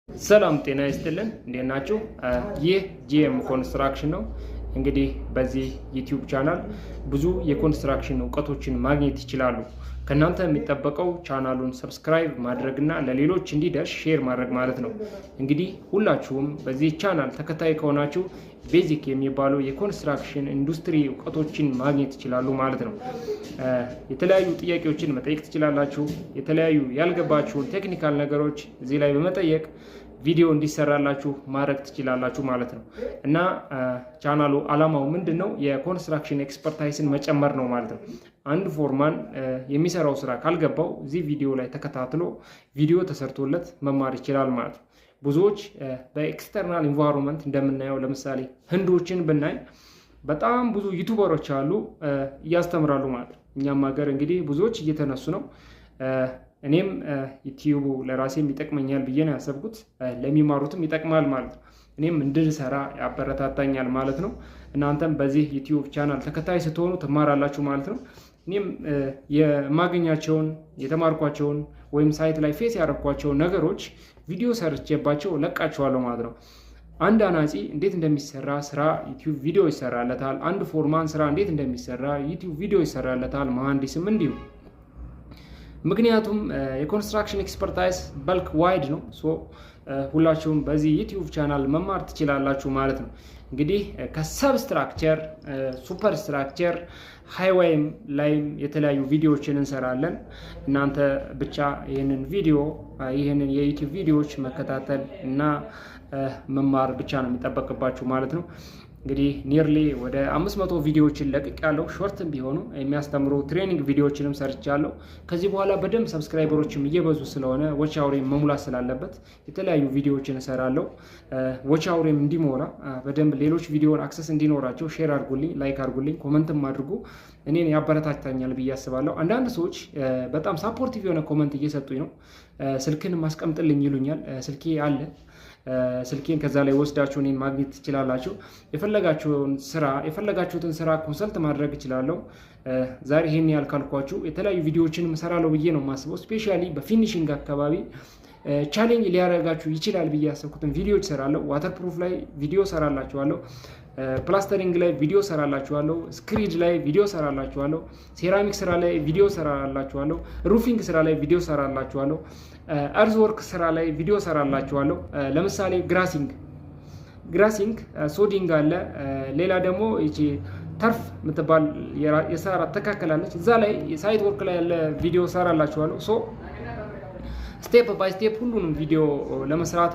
ሰላም ጤና ይስጥልን እንዴት ናችሁ? ይህ ጂኤም ኮንስትራክሽን ነው። እንግዲህ በዚህ ዩቲዩብ ቻናል ብዙ የኮንስትራክሽን እውቀቶችን ማግኘት ይችላሉ። ከናንተ የሚጠበቀው ቻናሉን ሰብስክራይብ ማድረግና ለሌሎች እንዲደርስ ሼር ማድረግ ማለት ነው። እንግዲህ ሁላችሁም በዚህ ቻናል ተከታይ ከሆናችሁ ቤዚክ የሚባሉ የኮንስትራክሽን ኢንዱስትሪ እውቀቶችን ማግኘት ይችላሉ ማለት ነው። የተለያዩ ጥያቄዎችን መጠየቅ ትችላላችሁ። የተለያዩ ያልገባችሁን ቴክኒካል ነገሮች እዚህ ላይ በመጠየቅ ቪዲዮ እንዲሰራላችሁ ማድረግ ትችላላችሁ ማለት ነው። እና ቻናሉ አላማው ምንድነው? የኮንስትራክሽን ኤክስፐርታይዝን መጨመር ነው ማለት ነው። አንድ ፎርማን የሚሰራው ስራ ካልገባው እዚህ ቪዲዮ ላይ ተከታትሎ ቪዲዮ ተሰርቶለት መማር ይችላል ማለት ነው። ብዙዎች በኤክስተርናል ኢንቫይሮንመንት እንደምናየው ለምሳሌ ህንዶችን ብናይ በጣም ብዙ ዩቲዩበሮች አሉ እያስተምራሉ ማለት ነው። እኛም ሀገር እንግዲህ ብዙዎች እየተነሱ ነው። እኔም ዩቲዩቡ ለራሴም ይጠቅመኛል ብዬ ነው ያሰብኩት፣ ለሚማሩትም ይጠቅማል ማለት ነው። እኔም እንድሰራ ያበረታታኛል ማለት ነው። እናንተም በዚህ ዩቲዩብ ቻናል ተከታይ ስትሆኑ ትማራላችሁ ማለት ነው። እኔም የማገኛቸውን የተማርኳቸውን ወይም ሳይት ላይ ፌስ ያደረኳቸውን ነገሮች ቪዲዮ ሰርቼባቸው ለቃቸዋለሁ ማለት ነው። አንድ አናጺ እንዴት እንደሚሰራ ስራ ዩቲዩብ ቪዲዮ ይሰራለታል። አንድ ፎርማን ስራ እንዴት እንደሚሰራ ዩቲዩብ ቪዲዮ ይሰራለታል። መሐንዲስም እንዲሁ። ምክንያቱም የኮንስትራክሽን ኤክስፐርታይዝ በልክ ዋይድ ነው። ሁላችሁም በዚህ ዩቲዩብ ቻናል መማር ትችላላችሁ ማለት ነው። እንግዲህ ከሰብስትራክቸር ሱፐር ስትራክቸር ሃይዌይም ላይም የተለያዩ ቪዲዮዎችን እንሰራለን። እናንተ ብቻ ይህንን የዩቲዩብ ቪዲዮዎች መከታተል እና መማር ብቻ ነው የሚጠበቅባችሁ ማለት ነው። እንግዲህ ኒርሊ ወደ 500 ቪዲዮዎችን ለቅቄያለሁ። ሾርትም ቢሆኑ የሚያስተምሩ ትሬኒንግ ቪዲዮዎችንም ሰርቻለሁ። ከዚህ በኋላ በደንብ ሰብስክራይበሮችም እየበዙ ስለሆነ ዎች አውሬም መሙላት ስላለበት የተለያዩ ቪዲዮዎችን እሰራለሁ። ዎች አውሬም እንዲሞላ በደንብ ሌሎች ቪዲዮን አክሰስ እንዲኖራቸው ሼር አድርጉልኝ፣ ላይክ አድርጉልኝ፣ ኮመንትም አድርጉ። እኔን ያበረታታኛል ብዬ አስባለሁ። አንዳንድ ሰዎች በጣም ሳፖርቲቭ የሆነ ኮመንት እየሰጡኝ ነው። ስልክን ማስቀምጥልኝ ይሉኛል። ስልኬ አለ። ስልኬን ከዛ ላይ ወስዳችሁ እኔን ማግኘት ትችላላችሁ። የፈለጋችሁትን ስራ ኮንሰልት ማድረግ እችላለሁ። ዛሬ ይሄን ያልካልኳችሁ የተለያዩ ቪዲዮዎችን እሰራለሁ ብዬ ነው የማስበው። ስፔሻሊ በፊኒሺንግ አካባቢ ቻሌንጅ ሊያደርጋችሁ ይችላል ብዬ ያሰብኩትን ቪዲዮዎች እሰራለሁ። ዋተር ፕሩፍ ላይ ቪዲዮ እሰራላችኋለሁ። ፕላስተሪንግ ላይ ቪዲዮ እሰራላችኋለሁ። ስክሪድ ላይ ቪዲዮ እሰራላችኋለሁ። ሴራሚክ ስራ ላይ ቪዲዮ እሰራላችኋለሁ። ሩፊንግ ስራ ላይ ቪዲዮ እሰራላችኋለሁ። እርዝ ወርክ ስራ ላይ ቪዲዮ እሰራላችኋለሁ። ለምሳሌ ግራሲንግ ሶዲንግ አለ። ሌላ ደግሞ ይቺ ተርፍ የምትባል የሳር አተካከላለች። እዛ ላይ ሳይት ወርክ ላይ ያለ ቪዲዮ እሰራላችኋለሁ። ስቴፕ ባይ ስቴፕ ሁሉንም ቪዲዮ ለመስራት